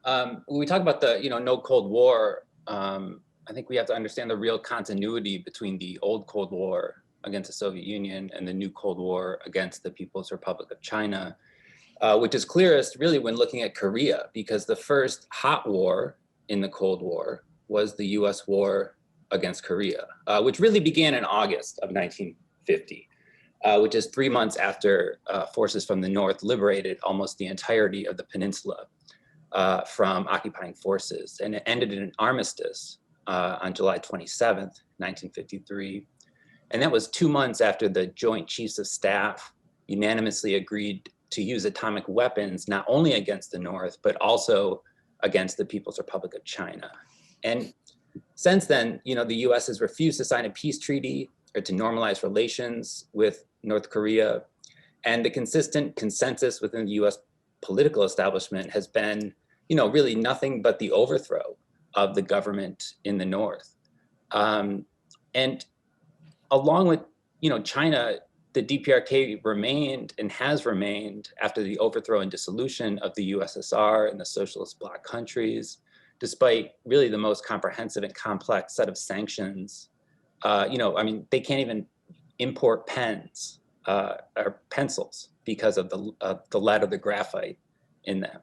When we talk about the, no Cold War, I think we have to understand the real continuity between the old Cold War against the Soviet Union and the new Cold War against the People's Republic of China, which is clearest really when looking at Korea, because the first hot war in the Cold War was the US war against Korea, which really began in August of 1950. Which is 3 months after forces from the North liberated almost the entirety of the peninsula from occupying forces. And it ended in an armistice on July 27th, 1953. And that was 2 months after the Joint Chiefs of Staff unanimously agreed to use atomic weapons, not only against the North, but also against the People's Republic of China. And since then, the US has refused to sign a peace treaty or to normalize relations with North Korea. And the consistent consensus within the US political establishment has been, really nothing but the overthrow of the government in the North. And along with, China, the DPRK remained and has remained after the overthrow and dissolution of the USSR and the socialist bloc countries, despite really the most comprehensive and complex set of sanctions. They can't even import pens or pencils because of the lead or the graphite in them.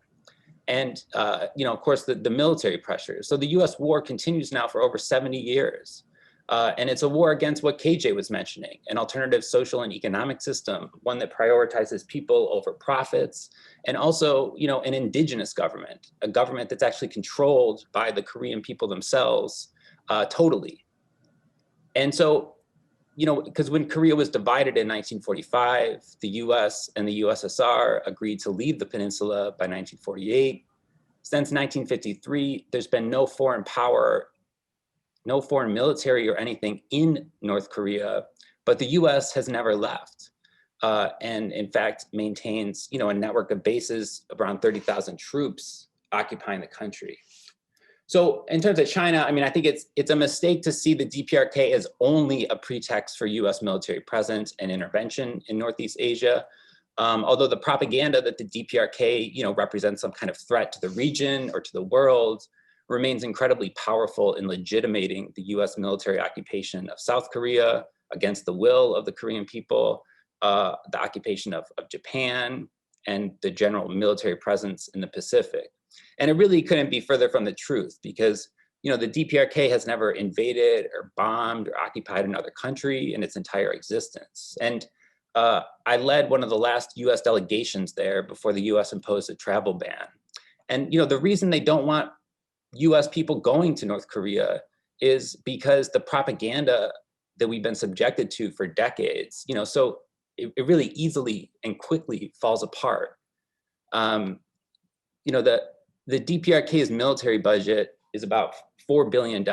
And, of course, the military pressures. So the US war continues now for over 70 years. And it's a war against what KJ was mentioning, an alternative social and economic system, one that prioritizes people over profits, and also, an indigenous government, a government that's actually controlled by the Korean people themselves totally. And so, because when Korea was divided in 1945, the US and the USSR agreed to leave the peninsula by 1948. Since 1953, there's been no foreign power, no foreign military or anything in North Korea, but the US has never left. And in fact, maintains, a network of bases, around 30,000 troops occupying the country. So in terms of China, I think it's a mistake to see the DPRK as only a pretext for US military presence and intervention in Northeast Asia. Although the propaganda that the DPRK, represents some kind of threat to the region or to the world remains incredibly powerful in legitimating the US military occupation of South Korea against the will of the Korean people, the occupation of Japan, and the general military presence in the Pacific. And it really couldn't be further from the truth because, the DPRK has never invaded or bombed or occupied another country in its entire existence. And I led one of the last US delegations there before the US imposed a travel ban. And, the reason they don't want US people going to North Korea is because the propaganda that we've been subjected to for decades, so it really easily and quickly falls apart. The DPRK's military budget is about $4 billion.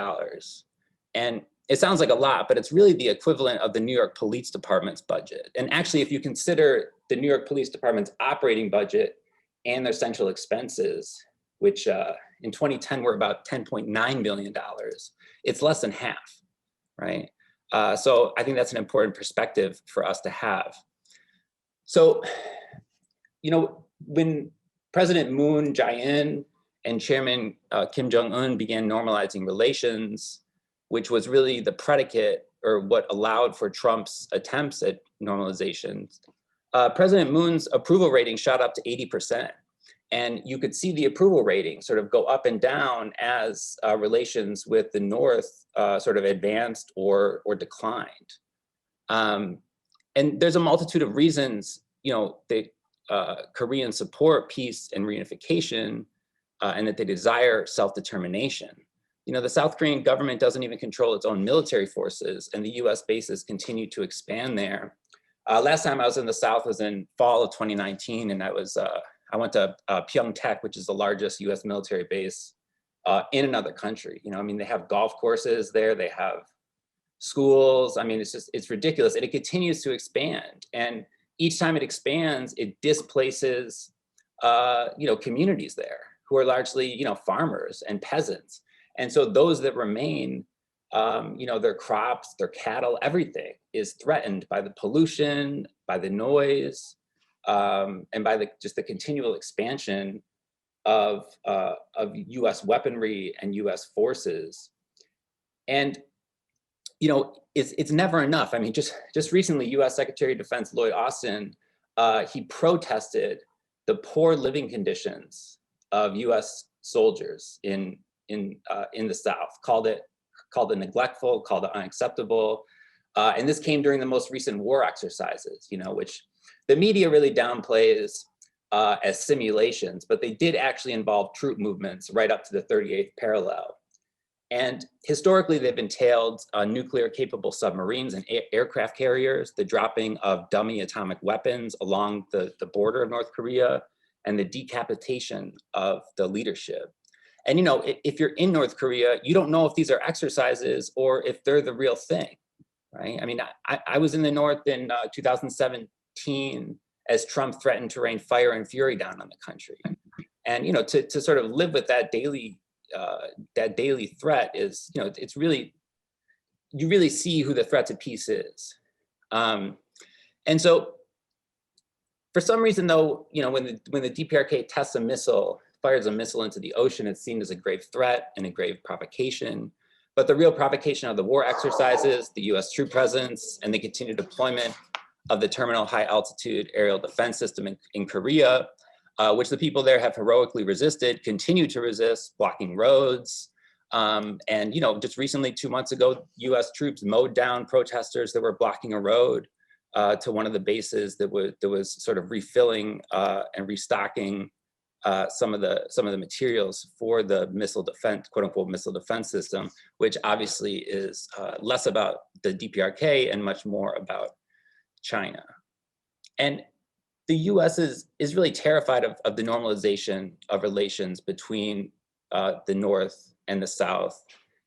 And it sounds like a lot, but it's really the equivalent of the New York Police Department's budget. And actually, if you consider the New York Police Department's operating budget and their central expenses, which in 2010 were about $10.9 billion, it's less than half, right? So I think that's an important perspective for us to have. So, when President Moon Jae-in and Chairman Kim Jong-un began normalizing relations, which was really the predicate or what allowed for Trump's attempts at normalization, President Moon's approval rating shot up to 80%. And you could see the approval rating sort of go up and down as relations with the North sort of advanced or declined. And there's a multitude of reasons, that Koreans support peace and reunification and that they desire self-determination. The South Korean government doesn't even control its own military forces, and the US bases continue to expand there. Last time I was in the South was in fall of 2019, and I went to Pyeongtaek, which is the largest US military base in another country. They have golf courses there, they have schools. It's ridiculous. And it continues to expand. And each time it expands, it displaces, communities there who are largely, farmers and peasants. And so those that remain, their crops, their cattle, everything is threatened by the pollution, by the noise, and by just the continual expansion of US weaponry and US forces. And, you know, it's never enough. I mean, just recently, US Secretary of Defense Lloyd Austin, he protested the poor living conditions of US soldiers in the South, called it neglectful, called it unacceptable. And this came during the most recent war exercises, you know, which the media really downplays as simulations, but they did actually involve troop movements right up to the 38th parallel. And historically, they've entailed nuclear-capable submarines and aircraft carriers, the dropping of dummy atomic weapons along the border of North Korea, and the decapitation of the leadership. And, you know, if you're in North Korea, you don't know if these are exercises or if they're the real thing, right? I mean, I was in the North in 2017 as Trump threatened to rain fire and fury down on the country. And, you know, to sort of live with that daily threat is, you know, it's really, you really see who the threat to peace is. And so for some reason, though, you know, when the DPRK tests a missile, fires a missile into the ocean, it's seen as a grave threat and a grave provocation. But the real provocation of the war exercises, the US troop presence, and the continued deployment of the Terminal High Altitude Aerial Defense System in Korea, which the people there have heroically resisted, continue to resist, blocking roads. And, you know, just recently, 2 months ago, US troops mowed down protesters that were blocking a road to one of the bases that was sort of refilling and restocking some of the materials for the missile defense, quote unquote, missile defense system, which obviously is less about the DPRK and much more about China. And the US is really terrified of the normalization of relations between the North and the South,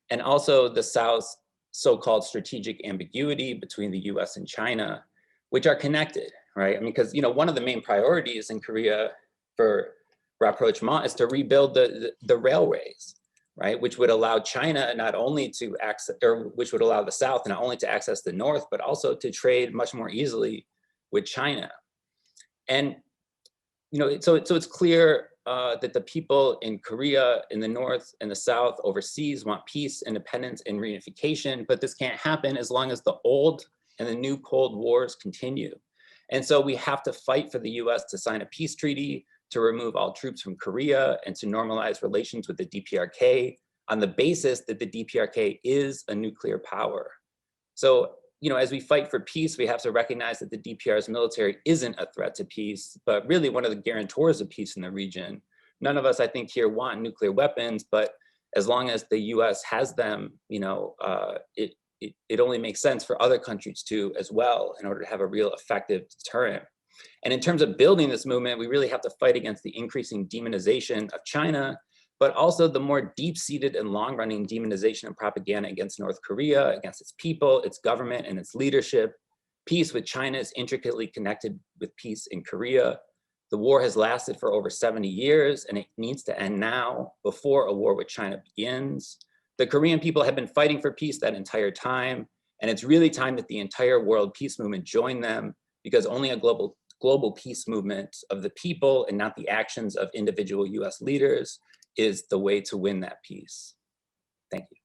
and also the South's so-called strategic ambiguity between the US and China, which are connected, right? I mean, because, you know, one of the main priorities in Korea for rapprochement is to rebuild the railways, right? Which would allow China not only to access, or which would allow the South not only to access the North, but also to trade much more easily with China. And, you know, so it's clear that the people in Korea, in the North and the South, overseas want peace, independence, and reunification, but this can't happen as long as the old and the new Cold Wars continue. And so we have to fight for the US to sign a peace treaty, to remove all troops from Korea, and to normalize relations with the DPRK on the basis that the DPRK is a nuclear power. So, you know, as we fight for peace, we have to recognize that the DPR's military isn't a threat to peace, but really one of the guarantors of peace in the region. None of us, I think, here want nuclear weapons, but as long as the US has them, you know, it only makes sense for other countries to as well in order to have a real effective deterrent. And in terms of building this movement, we really have to fight against the increasing demonization of China, but also the more deep-seated and long-running demonization and propaganda against North Korea, against its people, its government, and its leadership. Peace with China is intricately connected with peace in Korea. The war has lasted for over 70 years, and it needs to end now before a war with China begins. The Korean people have been fighting for peace that entire time, and it's really time that the entire world peace movement join them, because only a global peace movement of the people and not the actions of individual US leaders is the way to win that peace. Thank you.